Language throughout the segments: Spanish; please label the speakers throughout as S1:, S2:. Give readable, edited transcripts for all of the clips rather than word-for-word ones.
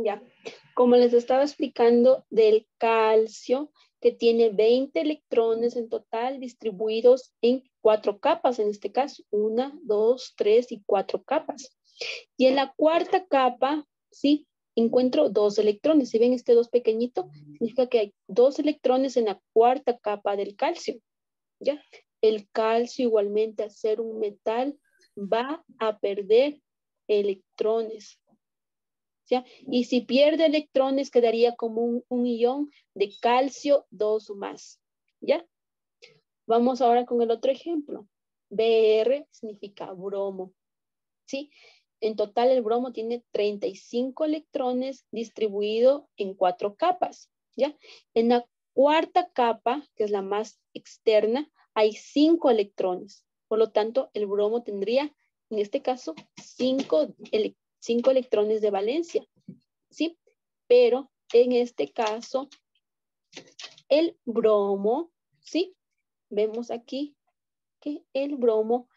S1: Ya, como les estaba explicando del calcio, que tiene 20 electrones en total distribuidos en 4 capas, en este caso, 1, 2, 3 y 4 capas. Y en la cuarta capa, sí, encuentro 2 electrones. Si ven este 2 pequeñito, significa que hay 2 electrones en la cuarta capa del calcio. ¿Ya? El calcio igualmente, al ser un metal, va a perder electrones. ¿Ya? Y si pierde electrones, quedaría como un ion de calcio 2 o más. ¿Ya? Vamos ahora con el otro ejemplo. Br significa bromo. ¿Sí? En total el bromo tiene 35 electrones distribuidos en 4 capas. ¿Ya? En la cuarta capa, que es la más externa, hay 5 electrones. Por lo tanto, el bromo tendría, en este caso, 5 electrones de valencia. ¿Sí? Pero en este caso, el bromo, ¿sí? Vemos aquí que el bromo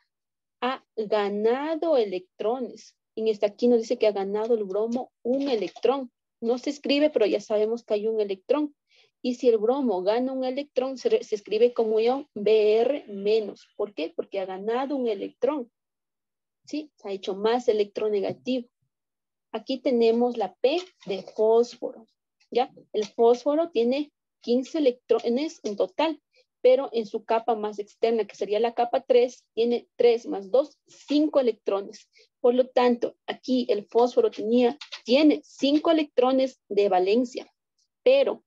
S1: ha ganado electrones. En esta aquí nos dice que ha ganado el bromo un electrón. No se escribe, pero ya sabemos que hay un electrón. Y si el bromo gana un electrón, se escribe como ion Br menos. ¿Por qué? Porque ha ganado un electrón. ¿Sí? Se ha hecho más electronegativo. Aquí tenemos la P de fósforo. ¿Ya? El fósforo tiene 15 electrones en total, pero en su capa más externa, que sería la capa 3, tiene 3 más 2, 5 electrones. Por lo tanto, aquí el fósforo tiene 5 electrones de valencia, pero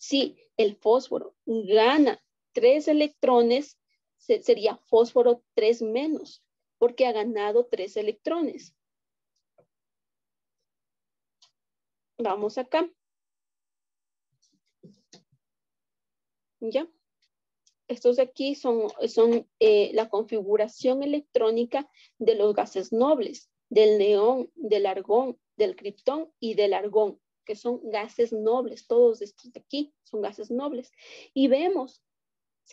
S1: si el fósforo gana 3 electrones, sería fósforo 3 menos, porque ha ganado 3 electrones. Vamos acá. ¿Ya? Estos de aquí son la configuración electrónica de los gases nobles, del neón, del argón, del criptón y del argón, que son gases nobles. Todos estos de aquí son gases nobles. Y vemos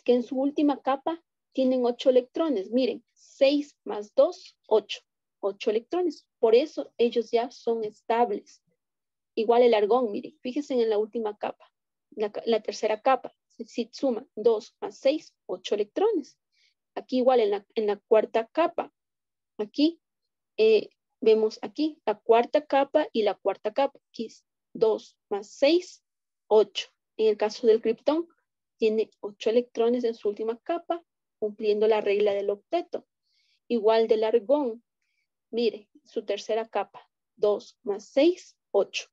S1: que en su última capa tienen 8 electrones. Miren, 6 más 2, 8. 8 electrones. Por eso ellos ya son estables. Igual el argón, miren, fíjense en la última capa, la tercera capa. Si suma 2 más 6, 8 electrones. Aquí igual en la cuarta capa. Aquí vemos aquí la cuarta capa y la cuarta capa. Aquí es 2 más 6, 8. En el caso del criptón, tiene 8 electrones en su última capa, cumpliendo la regla del octeto. Igual del argón, mire, su tercera capa, 2 más 6, 8.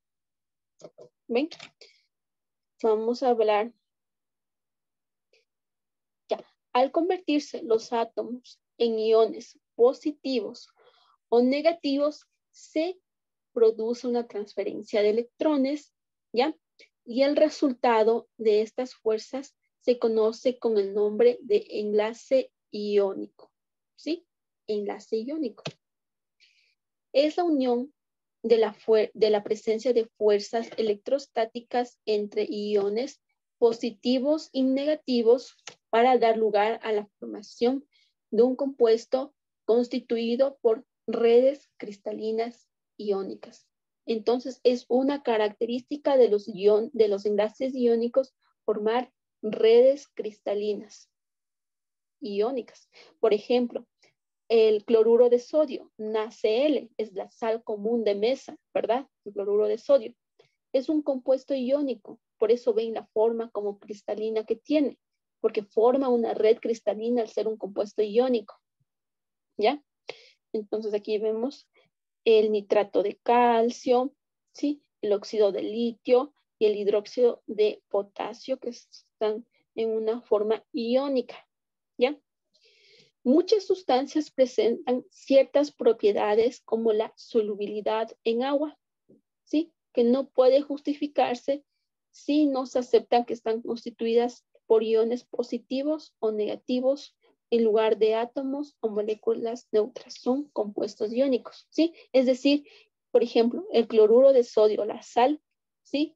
S1: ¿Ven? Vamos a hablar. Ya, al convertirse los átomos en iones positivos o negativos, se produce una transferencia de electrones, ¿ya? Y el resultado de estas fuerzas se conoce con el nombre de enlace iónico, ¿sí? Enlace iónico. Es la unión de la presencia de fuerzas electrostáticas entre iones positivos y negativos para dar lugar a la formación de un compuesto constituido por redes cristalinas iónicas. Entonces, es una característica de los enlaces iónicos formar redes cristalinas iónicas. Por ejemplo, el cloruro de sodio, NaCl, es la sal común de mesa, ¿verdad? El cloruro de sodio. Es un compuesto iónico, por eso ven la forma como cristalina que tiene, porque forma una red cristalina al ser un compuesto iónico, ¿ya? Entonces aquí vemos el nitrato de calcio, ¿sí? El óxido de litio y el hidróxido de potasio que están en una forma iónica, ¿ya? Muchas sustancias presentan ciertas propiedades como la solubilidad en agua, ¿sí? Que no puede justificarse si no se aceptan que están constituidas por iones positivos o negativos en lugar de átomos o moléculas neutras. Son compuestos iónicos, ¿sí? Es decir, por ejemplo, el cloruro de sodio, la sal, ¿sí?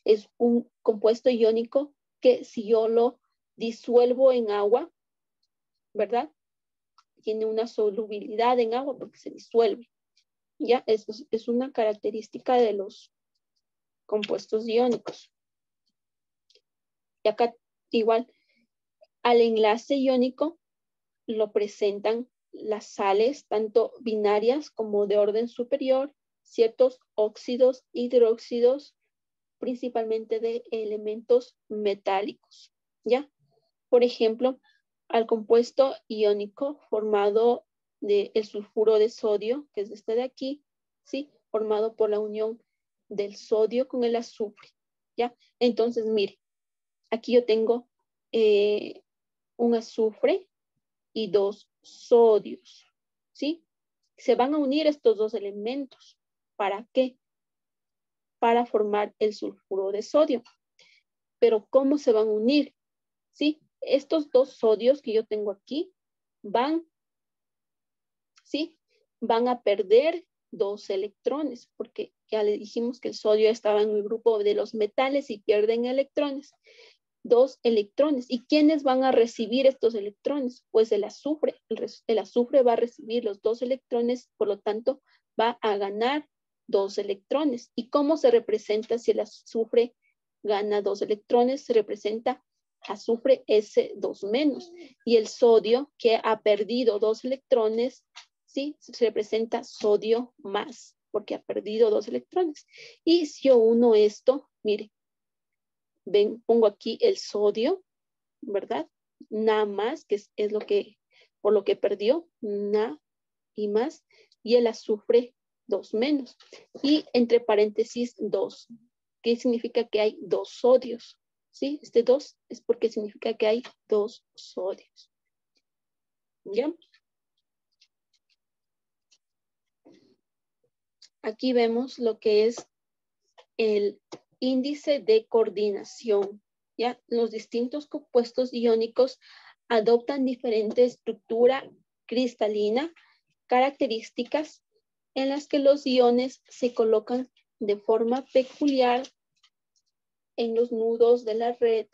S1: Es un compuesto iónico que si yo lo disuelvo en agua, ¿verdad? Tiene una solubilidad en agua porque se disuelve. Ya, eso es una característica de los compuestos iónicos. Y acá igual, al enlace iónico lo presentan las sales, tanto binarias como de orden superior, ciertos óxidos, hidróxidos, principalmente de elementos metálicos, ¿ya? Por ejemplo, al compuesto iónico formado del sulfuro de sodio, que es este de aquí, ¿sí? Formado por la unión del sodio con el azufre, ¿ya? Entonces, mire, aquí yo tengo un azufre y 2 sodios, ¿sí? Se van a unir estos 2 elementos. ¿Para qué? Para formar el sulfuro de sodio. Pero ¿cómo se van a unir? ¿Sí? Estos 2 sodios que yo tengo aquí van, ¿sí? Van a perder 2 electrones, porque ya le dijimos que el sodio estaba en el grupo de los metales y pierden electrones. 2 electrones. ¿Y quiénes van a recibir estos electrones? Pues el azufre. El azufre va a recibir los 2 electrones, por lo tanto, va a ganar 2 electrones. ¿Y cómo se representa si el azufre gana 2 electrones? Se representa azufre S2 menos. Y el sodio, que ha perdido 2 electrones, ¿sí? Se representa sodio más, porque ha perdido 2 electrones. Y si yo uno esto, mire, ven, pongo aquí el sodio, ¿verdad? Nada más, que es lo que, por lo que perdió, na y más, y el azufre 2 menos. Y entre paréntesis 2, ¿qué significa que hay 2 sodios? ¿Sí? Este 2 es porque significa que hay 2 sodios. ¿Ya? Aquí vemos lo que es el índice de coordinación. ¿Ya? Los distintos compuestos iónicos adoptan diferente estructura cristalina, características en las que los iones se colocan de forma peculiar en los nudos de la red,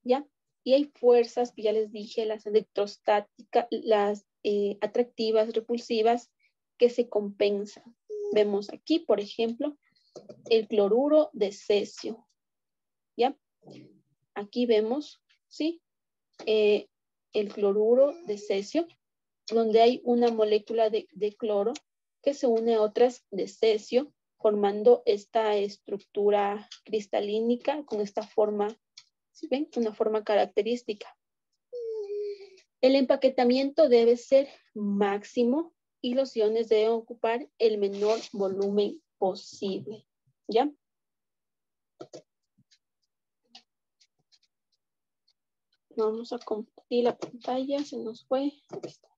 S1: ¿ya? Y hay fuerzas que ya les dije, las electrostáticas, las atractivas, repulsivas, que se compensan. Vemos aquí, por ejemplo, el cloruro de cesio, ¿ya? Aquí vemos, ¿sí? El cloruro de cesio, donde hay una molécula de cloro que se une a otras de cesio, formando esta estructura cristalínica con esta forma, ¿sí ven? Una forma característica. El empaquetamiento debe ser máximo y los iones deben ocupar el menor volumen posible, ¿ya? Vamos a compartir la pantalla, se nos fue. Aquí está.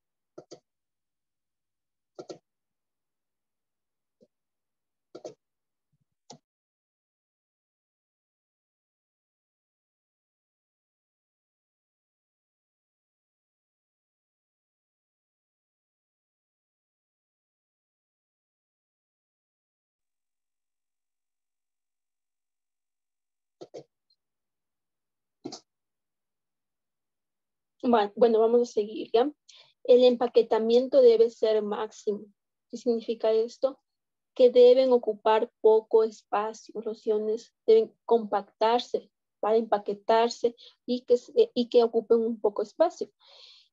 S1: Bueno, vamos a seguir, ¿ya? El empaquetamiento debe ser máximo. ¿Qué significa esto? Que deben ocupar poco espacio. Los iones deben compactarse para empaquetarse y que ocupen un poco espacio.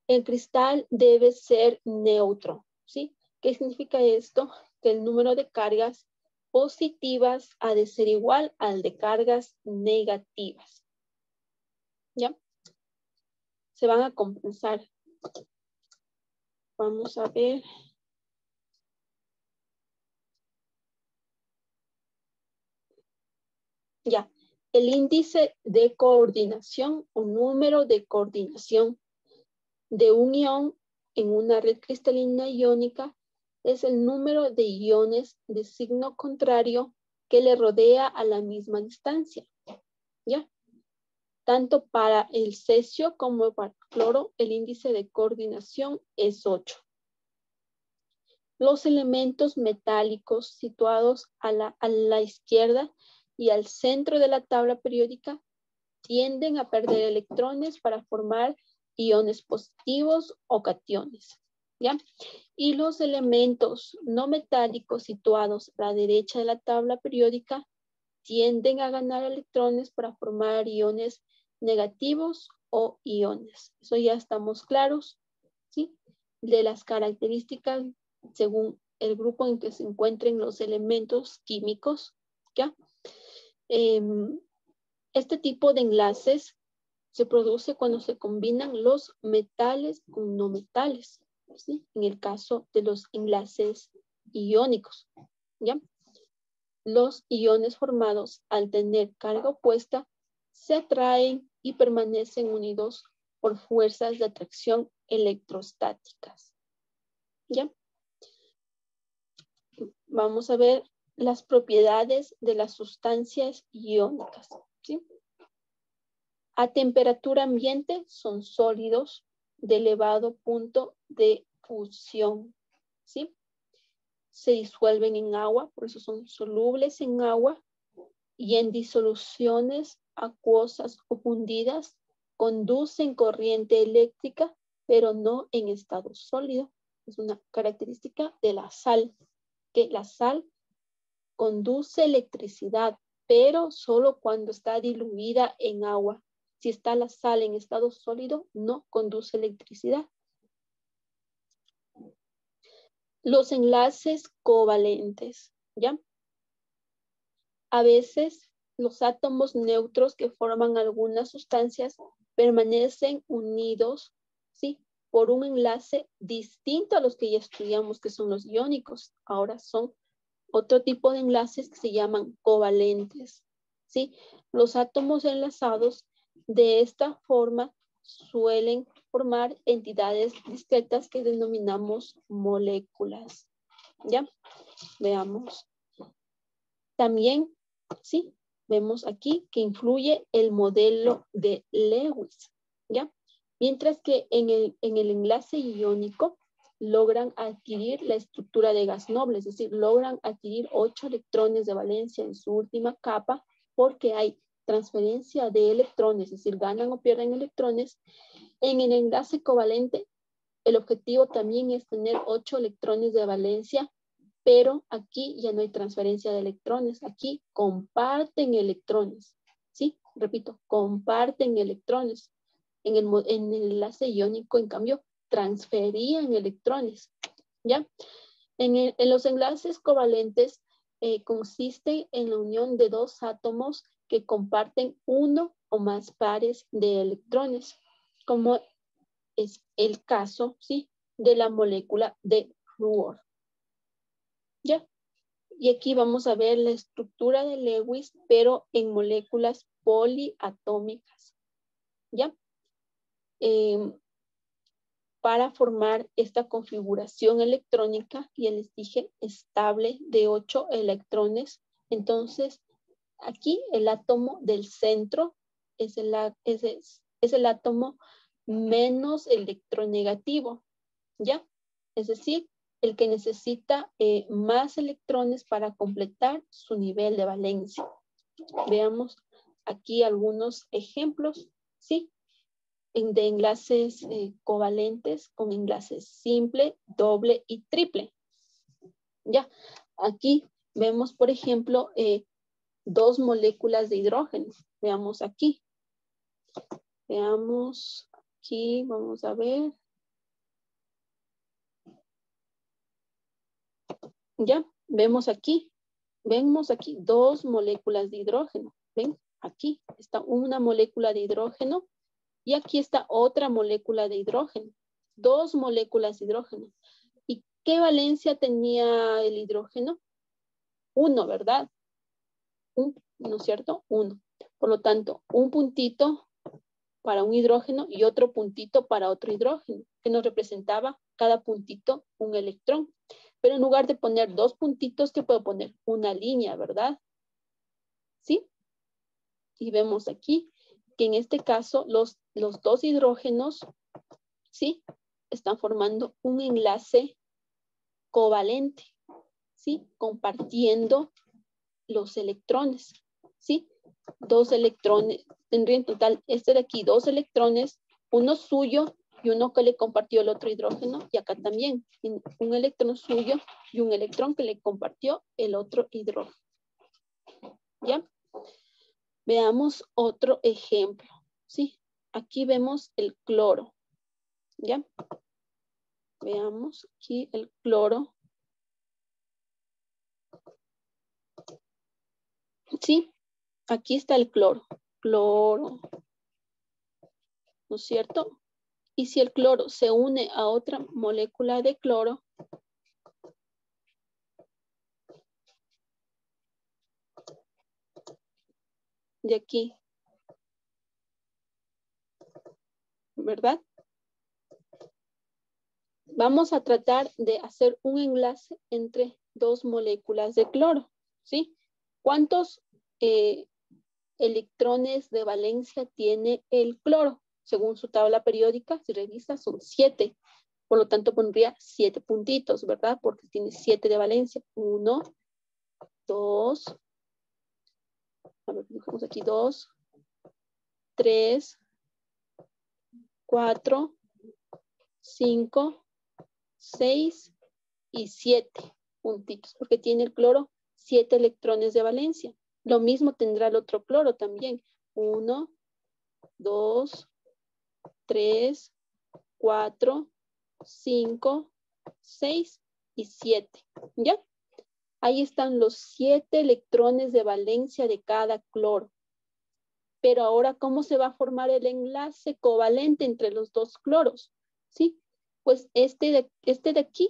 S1: El cristal debe ser neutro, ¿sí? ¿Qué significa esto? Que el número de cargas positivas ha de ser igual al de cargas negativas, ¿ya? Se van a compensar. Vamos a ver. Ya, el índice de coordinación o número de coordinación de un ion en una red cristalina iónica es el número de iones de signo contrario que le rodea a la misma distancia. ¿Ya? Tanto para el cesio como para el cloro, el índice de coordinación es 8. Los elementos metálicos situados a la izquierda y al centro de la tabla periódica tienden a perder electrones para formar iones positivos o cationes, ¿ya? Y los elementos no metálicos situados a la derecha de la tabla periódica tienden a ganar electrones para formar iones negativos o iones. Eso ya estamos claros, ¿sí? De las características según el grupo en que se encuentren los elementos químicos, ¿ya? Este tipo de enlaces se produce cuando se combinan los metales con no metales, ¿sí? En el caso de los enlaces iónicos, ¿ya? Los iones formados al tener carga opuesta se atraen y permanecen unidos por fuerzas de atracción electrostáticas, ¿ya? Vamos a ver las propiedades de las sustancias iónicas, ¿sí? A temperatura ambiente son sólidos de elevado punto de fusión, ¿sí? Se disuelven en agua, por eso son solubles en agua, y en disoluciones acuosas o fundidas conducen corriente eléctrica, pero no en estado sólido. Es una característica de la sal, que la sal conduce electricidad, pero solo cuando está diluida en agua. Si está la sal en estado sólido, no conduce electricidad. Los enlaces covalentes, ¿ya? A veces los átomos neutros que forman algunas sustancias permanecen unidos, ¿sí? Por un enlace distinto a los que ya estudiamos, que son los iónicos. Ahora son otro tipo de enlaces que se llaman covalentes, ¿sí? Los átomos enlazados de esta forma suelen formar entidades discretas que denominamos moléculas, ¿ya? Veamos. También, ¿sí? Vemos aquí que influye el modelo de Lewis, ¿ya? Mientras que en el enlace iónico logran adquirir la estructura de gas noble, es decir, logran adquirir 8 electrones de valencia en su última capa porque hay transferencia de electrones, es decir, ganan o pierden electrones. En el enlace covalente, el objetivo también es tener 8 electrones de valencia, pero aquí ya no hay transferencia de electrones, aquí comparten electrones, ¿sí? Repito, comparten electrones. En el enlace iónico, en cambio, transferían electrones, ¿ya? En los enlaces covalentes consiste en la unión de dos átomos que comparten uno o más pares de electrones, como es el caso, ¿sí? De la molécula de flúor, ¿ya? Y aquí vamos a ver la estructura de Lewis, pero en moléculas poliatómicas, ¿ya? Para formar esta configuración electrónica, y les dije estable de 8 electrones. Entonces, aquí el átomo del centro es el átomo menos electronegativo, ¿ya? Es decir, el que necesita más electrones para completar su nivel de valencia. Veamos aquí algunos ejemplos, ¿sí? De enlaces covalentes con enlaces simple, doble y triple. Ya, aquí vemos, por ejemplo, 2 moléculas de hidrógeno. Veamos aquí. Veamos aquí, vamos a ver. Ya, vemos aquí 2 moléculas de hidrógeno. ¿Ven? Aquí está una molécula de hidrógeno y aquí está otra molécula de hidrógeno. 2 moléculas de hidrógeno. ¿Y qué valencia tenía el hidrógeno? 1, ¿verdad? ¿No es cierto? 1. Por lo tanto, un puntito para un hidrógeno y otro puntito para otro hidrógeno, que nos representaba cada puntito un electrón. Pero en lugar de poner 2 puntitos, ¿qué puedo poner? Una línea, ¿verdad? ¿Sí? Y vemos aquí que en este caso los 2 hidrógenos, ¿sí? Están formando un enlace covalente, ¿sí? Compartiendo los electrones, ¿sí? 2 electrones, tendría en total este de aquí 2 electrones, uno suyo y uno que le compartió el otro hidrógeno, y acá también un electrón suyo y un electrón que le compartió el otro hidrógeno, ¿ya? Veamos otro ejemplo, ¿sí? Aquí vemos el cloro, ¿ya? Veamos aquí el cloro. Sí, aquí está el cloro. Cloro, ¿no es cierto? Y si el cloro se une a otra molécula de cloro, de aquí, ¿verdad? Vamos a tratar de hacer un enlace entre dos moléculas de cloro, ¿sí? ¿Cuántos electrones de valencia tiene el cloro? Según su tabla periódica, si revisa, son 7. Por lo tanto, pondría 7 puntitos, ¿verdad? Porque tiene 7 de valencia. 1, 2, a ver, dibujamos aquí 2, 3, 4, 5, 6 y 7 puntitos, porque tiene el cloro 7 electrones de valencia. Lo mismo tendrá el otro cloro también. 1, 2, 3, 4, 5, 6 y 7. ¿Ya? Ahí están los 7 electrones de valencia de cada cloro. Pero ahora, ¿cómo se va a formar el enlace covalente entre los dos cloros? ¿Sí? Pues este de aquí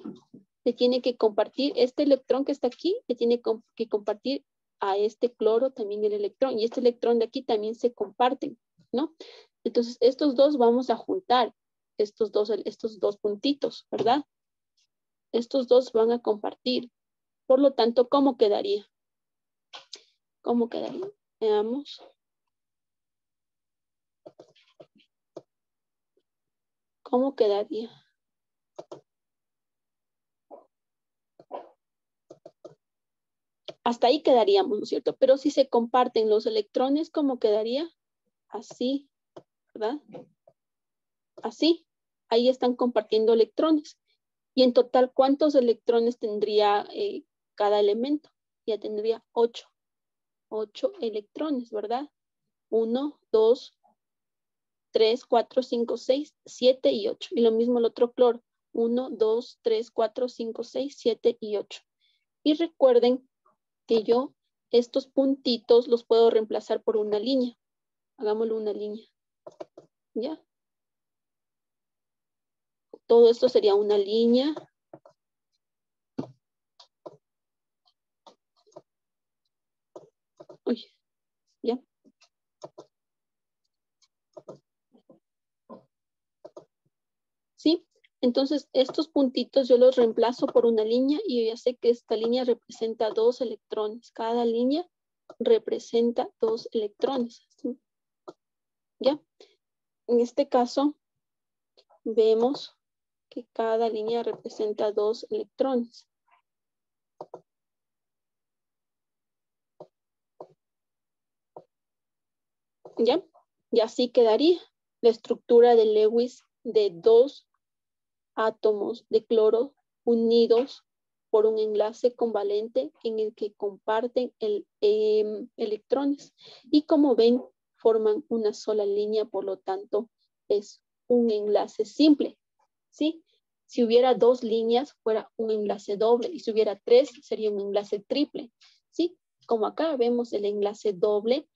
S1: le tiene que compartir, este electrón que está aquí, le tiene que compartir a este cloro también el electrón. Y este electrón de aquí también se comparten, ¿no? Entonces, estos dos vamos a juntar, estos dos puntitos, ¿verdad? Estos dos van a compartir. Por lo tanto, ¿cómo quedaría? ¿Cómo quedaría? Veamos. ¿Cómo quedaría? Hasta ahí quedaríamos, ¿no es cierto? Pero si se comparten los electrones, ¿cómo quedaría? Así, ¿verdad? Así. Ahí están compartiendo electrones. Y en total, ¿cuántos electrones tendría cada elemento? Ya tendría 8. 8 electrones, ¿verdad? 1, 2, 3, 4, 5, 6, 7 y 8. Y lo mismo el otro cloro. 1, 2, 3, 4, 5, 6, 7 y 8. Y recuerden que yo estos puntitos los puedo reemplazar por una línea. Hagámoslo una línea. ¿Ya? Todo esto sería una línea. Uy, ¿ya? ¿Sí? Entonces, estos puntitos yo los reemplazo por una línea y yo ya sé que esta línea representa 2 electrones. Cada línea representa 2 electrones. ¿Sí? ¿Ya? En este caso, vemos que cada línea representa 2 electrones. ¿Ya? Y así quedaría la estructura de Lewis de 2 átomos de cloro unidos por un enlace covalente en el que comparten electrones. Y como ven, forman una sola línea, por lo tanto, es un enlace simple, ¿sí? Si hubiera 2 líneas, fuera un enlace doble. Y si hubiera 3, sería un enlace triple, ¿sí? Como acá vemos el enlace doble,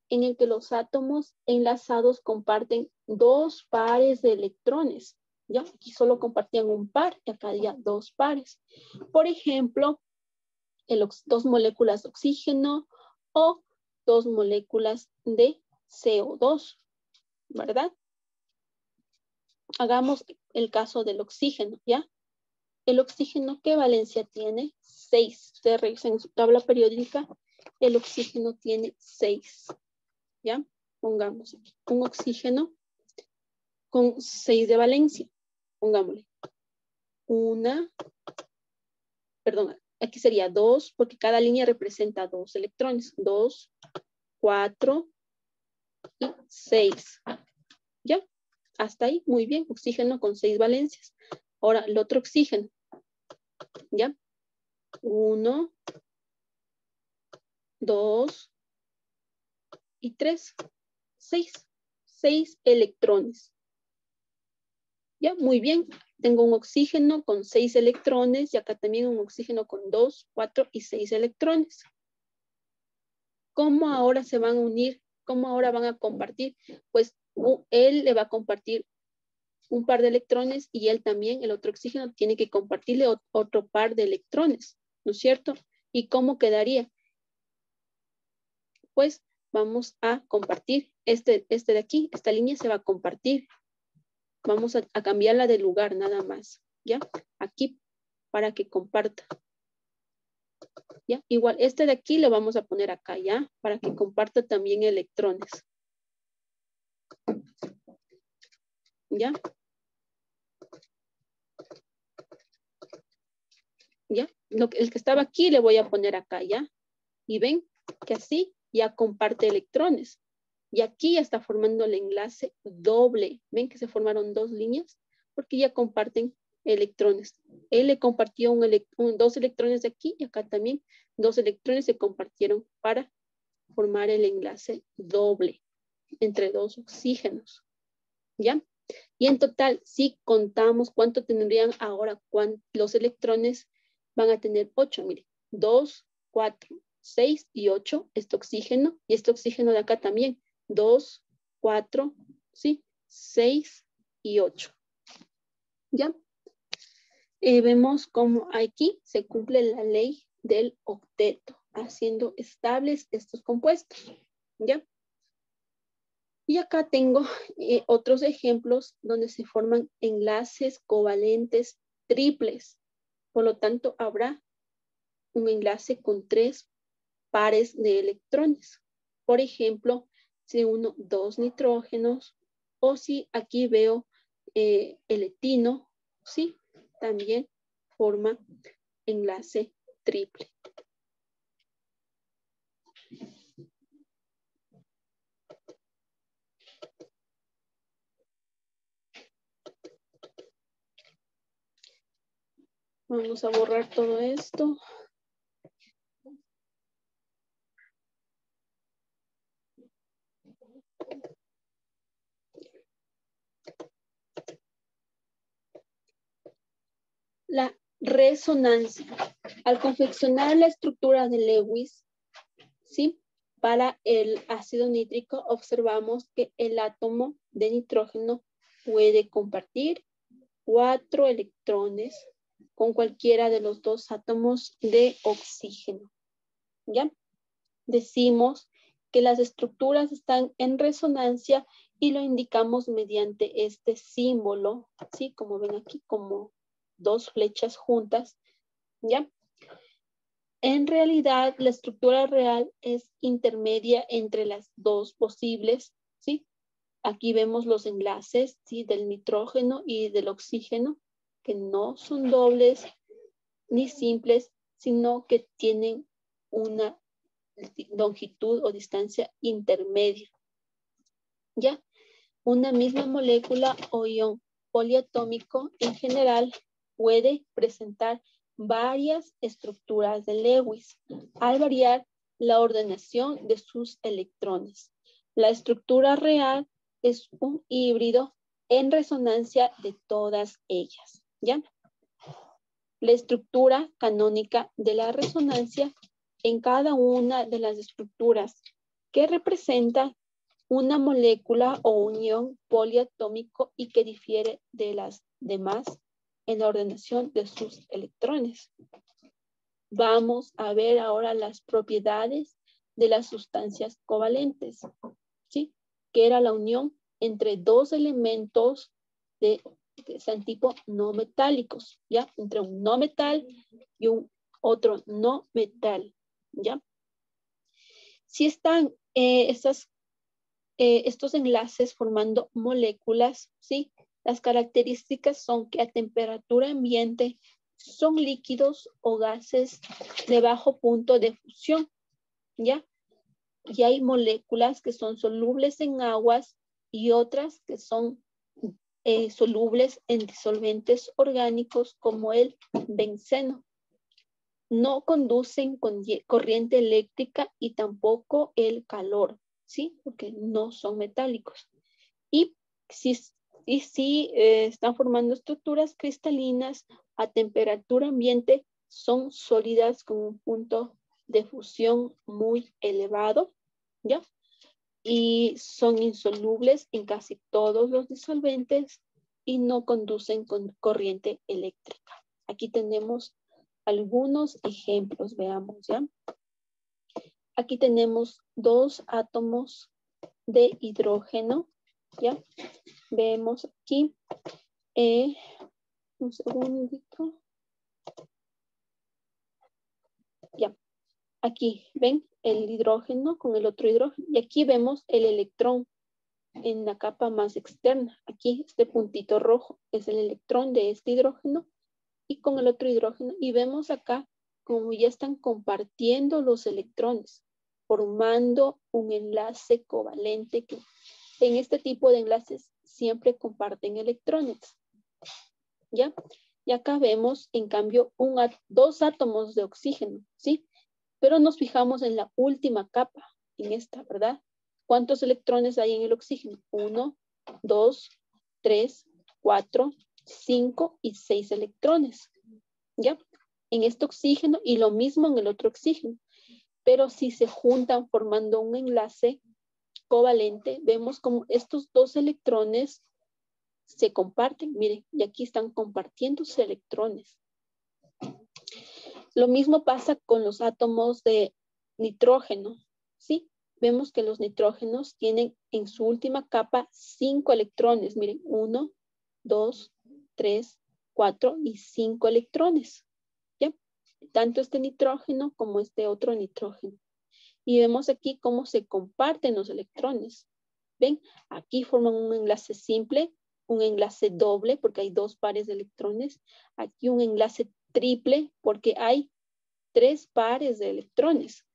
S1: en el que los átomos enlazados comparten 2 pares de electrones. ¿Ya? Aquí solo compartían un par y acá había 2 pares. Por ejemplo, 2 moléculas de oxígeno o 2 moléculas de CO2, ¿verdad? Hagamos el caso del oxígeno, ¿ya? El oxígeno, ¿qué valencia tiene? 6. Ustedes revisen en su tabla periódica, el oxígeno tiene 6, ¿ya? Pongamos aquí un oxígeno con 6 de valencia. Pongámosle aquí sería 2, porque cada línea representa 2 electrones. 2, 4 y 6. ¿Ya? Hasta ahí, muy bien. Oxígeno con 6 valencias. Ahora, el otro oxígeno. ¿Ya? 1, 2, y 3. 6 electrones. Ya, muy bien. Tengo un oxígeno con 6 electrones y acá también un oxígeno con 2, 4 y 6 electrones. ¿Cómo ahora se van a unir? ¿Cómo ahora van a compartir? Pues él le va a compartir un par de electrones y él también, el otro oxígeno, tiene que compartirle otro par de electrones, ¿no es cierto? ¿Y cómo quedaría? Pues vamos a compartir este de aquí, esta línea se va a compartir. Vamos a cambiarla de lugar nada más, ¿ya? Aquí, para que comparta. ¿Ya? Igual, este de aquí lo vamos a poner acá, ¿ya? Para que comparta también electrones. ¿Ya? ¿Ya? El que estaba aquí le voy a poner acá, ¿ya? Y ven que así ya comparte electrones. Y aquí ya está formando el enlace doble. ¿Ven que se formaron 2 líneas? Porque ya comparten electrones. Él le compartió 2 electrones de aquí y acá también 2 electrones se compartieron para formar el enlace doble entre 2 oxígenos. ¿Ya? Y en total, si contamos cuánto tendrían ahora, los electrones van a tener 8. Mire, 2, 4, 6 y 8, este oxígeno, y este oxígeno de acá también, 2, 4, ¿sí? 6 y 8. ¿Ya? Vemos cómo aquí se cumple la ley del octeto, haciendo estables estos compuestos. ¿Ya? Y acá tengo otros ejemplos donde se forman enlaces covalentes triples. Por lo tanto, habrá un enlace con 3 pares de electrones. Por ejemplo, si uno 2 nitrógenos o si aquí veo el etino, sí, también forma enlace triple. Vamos a borrar todo esto. La resonancia. Al confeccionar la estructura de Lewis, ¿sí? Para el ácido nítrico observamos que el átomo de nitrógeno puede compartir 4 electrones con cualquiera de los 2 átomos de oxígeno. ¿Ya? Decimos que las estructuras están en resonancia y lo indicamos mediante este símbolo, ¿sí? Como ven aquí, como 2 flechas juntas, ¿ya? En realidad, la estructura real es intermedia entre las 2 posibles, ¿sí? Aquí vemos los enlaces, ¿sí? Del nitrógeno y del oxígeno, que no son dobles ni simples, sino que tienen una longitud o distancia intermedia. ¿Ya? Una misma molécula o ion poliatómico en general puede presentar varias estructuras de Lewis al variar la ordenación de sus electrones. La estructura real es un híbrido en resonancia de todas ellas. ¿Ya? La estructura canónica de la resonancia en cada una de las estructuras que representa una molécula o unión poliatómico y que difiere de las demás en la ordenación de sus electrones. Vamos a ver ahora las propiedades de las sustancias covalentes, ¿sí? Que era la unión entre 2 elementos que sean tipo no metálicos, ¿ya? Entre un no metal y un otro no metal, ¿ya? Si están estos enlaces formando moléculas, ¿sí? Las características son que a temperatura ambiente son líquidos o gases de bajo punto de fusión, ¿ya? Y hay moléculas que son solubles en aguas y otras que son solubles en disolventes orgánicos como el benceno. No conducen corriente eléctrica y tampoco el calor. ¿sí? Porque no son metálicos. Y si están formando estructuras cristalinas a temperatura ambiente, son sólidas con un punto de fusión muy elevado, ¿ya? Y son insolubles en casi todos los disolventes y no conducen con corriente eléctrica. Aquí tenemos algunos ejemplos, veamos, ¿ya? Aquí tenemos dos átomos de hidrógeno, ¿ya? Vemos aquí, un segundito. Ya, aquí ven el hidrógeno con el otro hidrógeno. Y aquí vemos el electrón en la capa más externa. Aquí este puntito rojo es el electrón de este hidrógeno y con el otro hidrógeno. Y vemos acá como ya están compartiendo los electrones, formando un enlace covalente que en este tipo de enlaces siempre comparten electrones. ¿Ya? Y acá vemos, en cambio, dos átomos de oxígeno, ¿sí? Pero nos fijamos en la última capa, en esta, ¿verdad? ¿Cuántos electrones hay en el oxígeno? 1, 2, 3, 4, 5 y 6 electrones, ¿ya? En este oxígeno y lo mismo en el otro oxígeno. Pero si se juntan formando un enlace covalente, vemos como estos dos electrones se comparten. Miren, y aquí están compartiéndose electrones. Lo mismo pasa con los átomos de nitrógeno, ¿sí? Vemos que los nitrógenos tienen en su última capa 5 electrones. Miren, 1, 2, 3, 4 y 5 electrones, ¿ya? Tanto este nitrógeno como este otro nitrógeno. Y vemos aquí cómo se comparten los electrones. ¿Ven? Aquí forman un enlace simple, un enlace doble porque hay dos pares de electrones. Aquí un enlace triple porque hay 3 pares de electrones.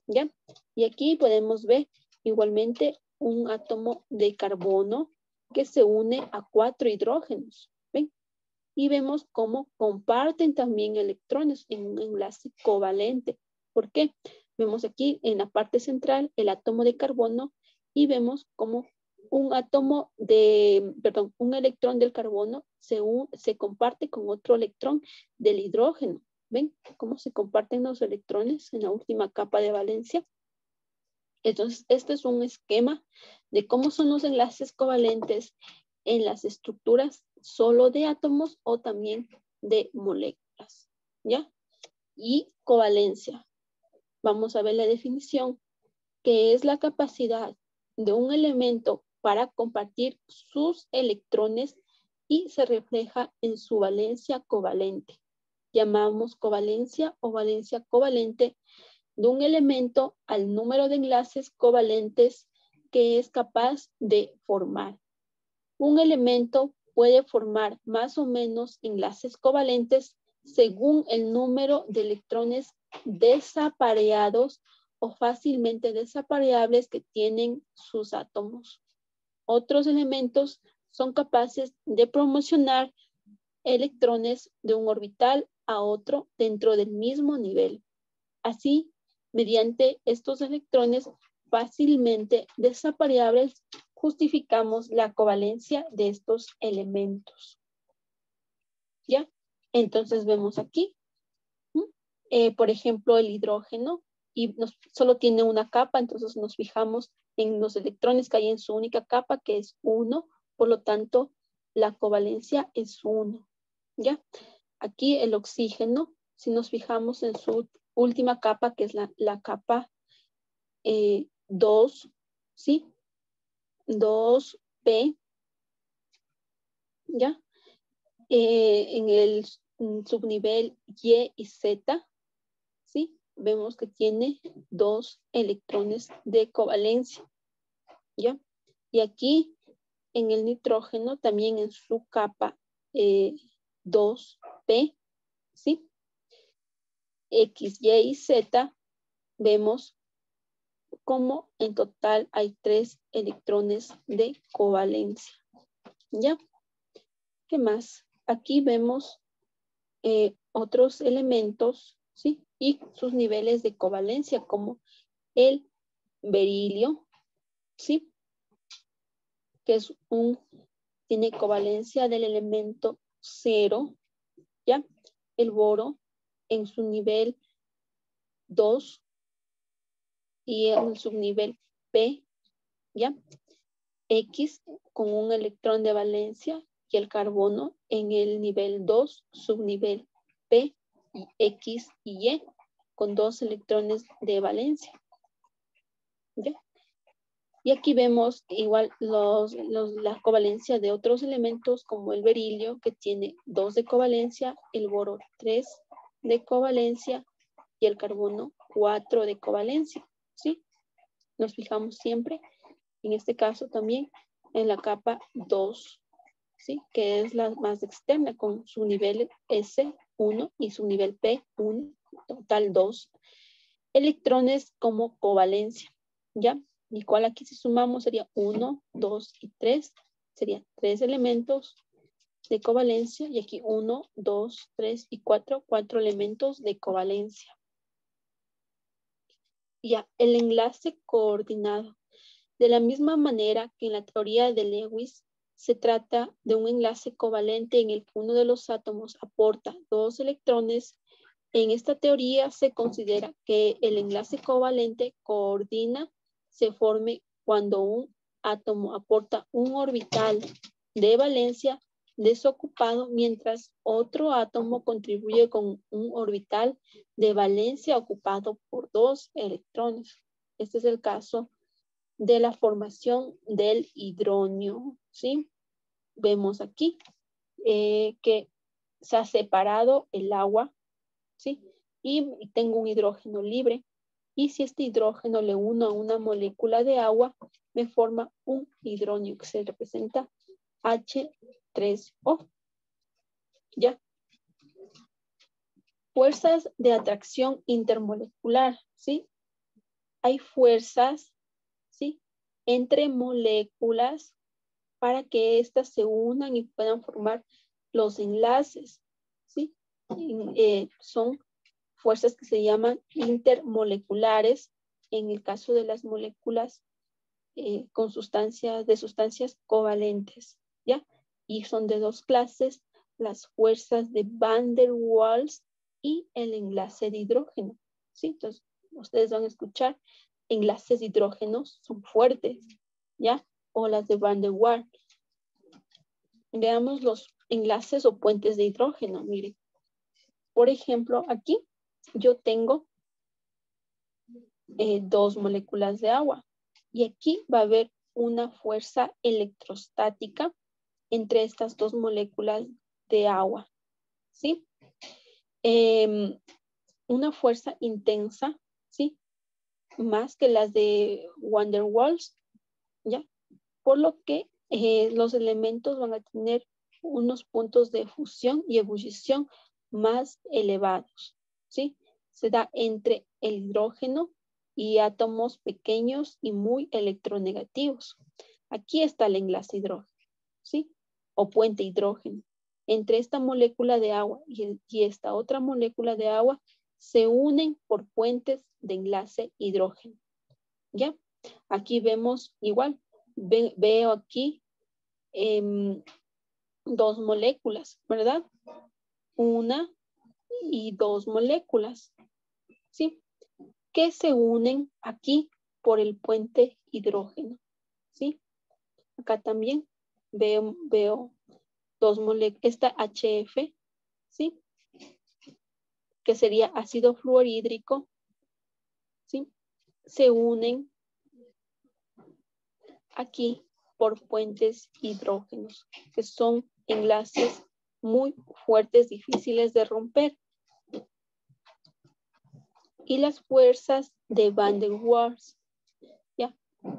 S1: ¿Ya? Y aquí podemos ver igualmente un átomo de carbono que se une a 4 hidrógenos. ¿Ven? Y vemos cómo comparten también electrones en un enlace covalente. ¿Por qué? Vemos aquí en la parte central el átomo de carbono y vemos cómo un electrón del carbono se comparte con otro electrón del hidrógeno. ¿Ven cómo se comparten los electrones en la última capa de valencia? Entonces, este es un esquema de cómo son los enlaces covalentes en las estructuras solo de átomos o también de moléculas, ¿ya? Y covalencia. Vamos a ver la definición, que es la capacidad de un elemento para compartir sus electrones y se refleja en su valencia covalente. Llamamos covalencia o valencia covalente de un elemento al número de enlaces covalentes que es capaz de formar. Un elemento puede formar más o menos enlaces covalentes según el número de electrones desapareados o fácilmente desapareables que tienen sus átomos. Otros elementos son capaces de promocionar electrones de un orbital a otro dentro del mismo nivel. Así, mediante estos electrones fácilmente desapareables, justificamos la covalencia de estos elementos. ¿Ya? Entonces vemos aquí, por ejemplo, el hidrógeno, y solo tiene una capa, entonces nos fijamos en los electrones que hay en su única capa, que es 1, por lo tanto, la covalencia es 1. ¿Ya? Aquí el oxígeno, si nos fijamos en su última capa, que es la capa 2, ¿sí? 2P, ¿ya? En el subnivel Y y Z, ¿sí? Vemos que tiene 2 electrones de covalencia, ¿ya? Y aquí en el nitrógeno, también en su capa 2P, ¿sí? X, Y y Z, vemos como en total hay 3 electrones de covalencia. ¿Ya? ¿Qué más? Aquí vemos otros elementos, ¿sí? Y sus niveles de covalencia, como el berilio, ¿sí? Que es tiene covalencia del elemento 0, ¿ya? El boro en su nivel 2 y en el subnivel P, ¿ya? X con un electrón de valencia y el carbono en el nivel 2, subnivel P, y X y Y con 2 electrones de valencia. ¿Ya? Y aquí vemos igual la covalencia de otros elementos como el berilio, que tiene 2 de covalencia, el boro 3 de covalencia y el carbono 4 de covalencia, ¿sí? Nos fijamos siempre, en este caso también, en la capa 2, ¿sí? Que es la más externa, con su nivel S1 y su nivel P1, total 2 electrones como covalencia, ¿ya? Y cual aquí si sumamos sería 1, 2 y 3, serían 3 elementos de covalencia, y aquí 1, 2, 3 y 4, 4 elementos de covalencia. Ya, el enlace coordinado. De la misma manera que en la teoría de Lewis, se trata de un enlace covalente en el que uno de los átomos aporta 2 electrones. En esta teoría se considera que el enlace covalente coordina se forme cuando un átomo aporta un orbital de valencia desocupado, mientras otro átomo contribuye con un orbital de valencia ocupado por 2 electrones. Este es el caso de la formación del hidrógeno, ¿sí? Vemos aquí que se ha separado el agua, ¿sí? Y tengo un hidrógeno libre. Y si este hidrógeno le uno a una molécula de agua, me forma un hidrógeno que se representa H3O. ¿Ya? Fuerzas de atracción intermolecular, ¿sí? Hay fuerzas, ¿sí? Entre moléculas para que éstas se unan y puedan formar los enlaces, ¿sí? Son fuerzas que se llaman intermoleculares en el caso de las moléculas con sustancias covalentes, ¿ya? Y son de 2 clases, las fuerzas de Van der Waals y el enlace de hidrógeno, ¿sí? Entonces, ustedes van a escuchar enlaces de hidrógeno son fuertes, ¿ya? O las de Van der Waals. Veamos los enlaces o puentes de hidrógeno, miren. Por ejemplo, aquí yo tengo 2 moléculas de agua. Y aquí va a haber una fuerza electrostática entre estas 2 moléculas de agua, ¿sí? Una fuerza intensa, ¿sí? Más que las de Van der Waals, ¿ya? Por lo que los elementos van a tener unos puntos de fusión y ebullición más elevados, ¿sí? Se da entre el hidrógeno y átomos pequeños y muy electronegativos. Aquí está el enlace hidrógeno, ¿sí? O puente hidrógeno. Entre esta molécula de agua y esta otra molécula de agua se unen por puentes de enlace hidrógeno, ¿ya? Aquí vemos igual, veo aquí 2 moléculas, ¿verdad? 1 y 2 moléculas, ¿sí? Que se unen aquí por el puente hidrógeno, ¿sí? Acá también veo 2 moléculas, esta HF, ¿sí? Que sería ácido fluorhídrico, ¿sí? Se unen aquí por puentes hidrógenos, que son enlaces muy fuertes, difíciles de romper. Y las fuerzas de Van der Waals, ¿ya?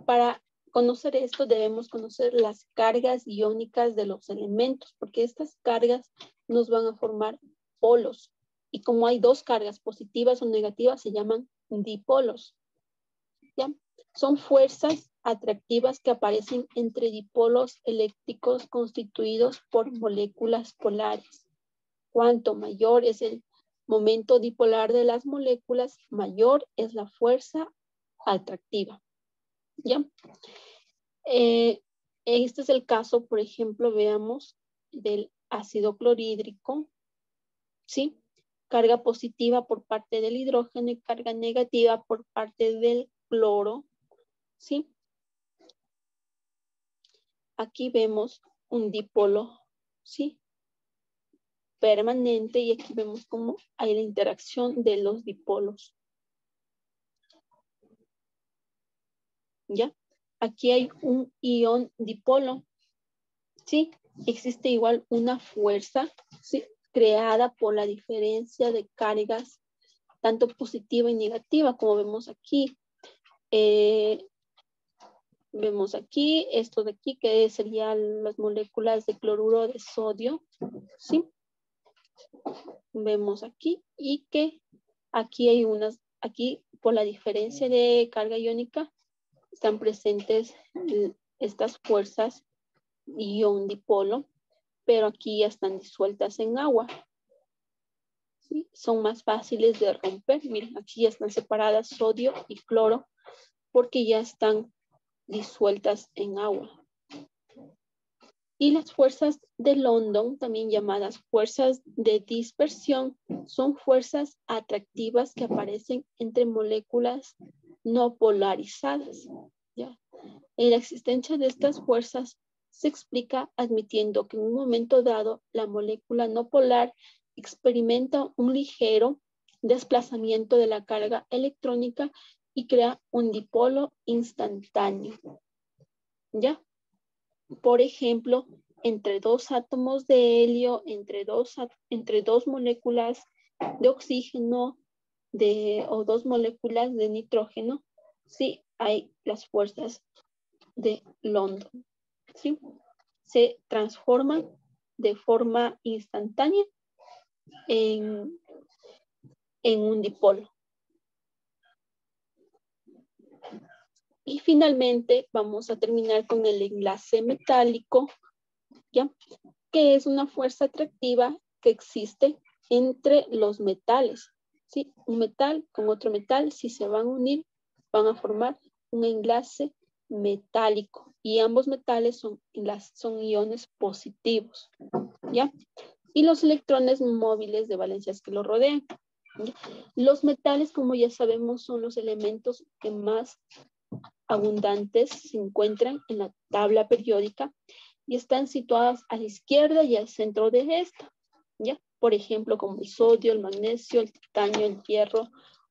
S1: Para conocer esto debemos conocer las cargas iónicas de los elementos, porque estas cargas nos van a formar polos. Y como hay 2 cargas positivas o negativas, se llaman dipolos, ¿ya? Son fuerzas atractivas que aparecen entre dipolos eléctricos constituidos por moléculas polares. Cuanto mayor es el momento dipolar de las moléculas, mayor es la fuerza atractiva. ¿Ya? Este es el caso, por ejemplo, veamos, del ácido clorhídrico, ¿sí? Carga positiva por parte del hidrógeno y carga negativa por parte del cloro, ¿sí? Aquí vemos un dipolo, ¿sí? Permanente, y aquí vemos cómo hay la interacción de los dipolos. ¿Ya? Aquí hay un ion dipolo, ¿sí? Existe igual una fuerza, ¿sí? Creada por la diferencia de cargas, tanto positiva y negativa, como vemos aquí. Vemos aquí, esto de aquí, que serían las moléculas de cloruro de sodio, ¿sí? Vemos aquí, y que aquí hay unas, aquí por la diferencia de carga iónica, están presentes estas fuerzas ion dipolo, pero aquí ya están disueltas en agua, ¿sí? Son más fáciles de romper. Miren, aquí ya están separadas sodio y cloro, porque ya están disueltas en agua. Y las fuerzas de London, también llamadas fuerzas de dispersión, son fuerzas atractivas que aparecen entre moléculas no polarizadas, ¿ya? En la existencia de estas fuerzas se explica admitiendo que en un momento dado la molécula no polar experimenta un ligero desplazamiento de la carga electrónica y crea un dipolo instantáneo, ¿ya? Por ejemplo, entre dos átomos de helio, entre dos moléculas de oxígeno o dos moléculas de nitrógeno, sí hay las fuerzas de London, ¿sí? Se transforman de forma instantánea en un dipolo. Y finalmente vamos a terminar con el enlace metálico, ¿ya? Que es una fuerza atractiva que existe entre los metales, ¿sí? Un metal con otro metal, si se van a unir, van a formar un enlace metálico, y ambos metales son iones positivos, ¿ya? Y los electrones móviles de valencias que lo rodean, ¿ya? Los metales, como ya sabemos, son los elementos que más abundantes se encuentran en la tabla periódica y están situadas a la izquierda y al centro de esta, ¿ya? Por ejemplo, como el sodio, el magnesio, el titanio, el hierro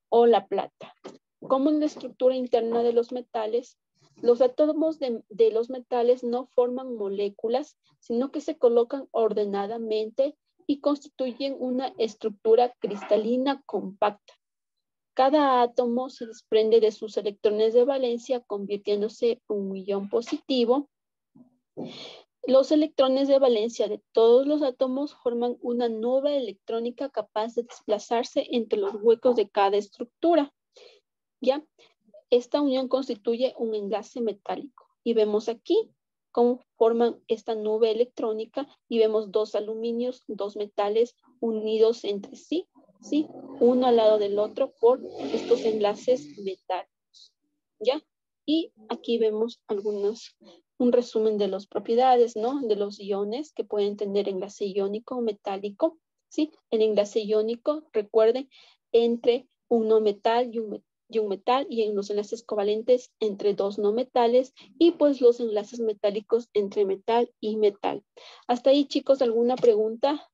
S1: o la plata. Como en la estructura interna de los metales, los átomos de los metales no forman moléculas, sino que se colocan ordenadamente y constituyen una estructura cristalina compacta. Cada átomo se desprende de sus electrones de valencia, convirtiéndose en un ion positivo. Los electrones de valencia de todos los átomos forman una nube electrónica capaz de desplazarse entre los huecos de cada estructura, ¿ya? Esta unión constituye un enlace metálico. Y vemos aquí cómo forman esta nube electrónica, y vemos dos aluminios, dos metales unidos entre sí, ¿sí? Uno al lado del otro por estos enlaces metálicos, ¿ya? Y aquí vemos un resumen de las propiedades, ¿no? De los iones que pueden tener enlace iónico o metálico, ¿sí? El enlace iónico, recuerden, entre un no metal y un metal, y en los enlaces covalentes entre dos no metales, y pues los enlaces metálicos entre metal y metal. Hasta ahí, chicos, ¿alguna pregunta?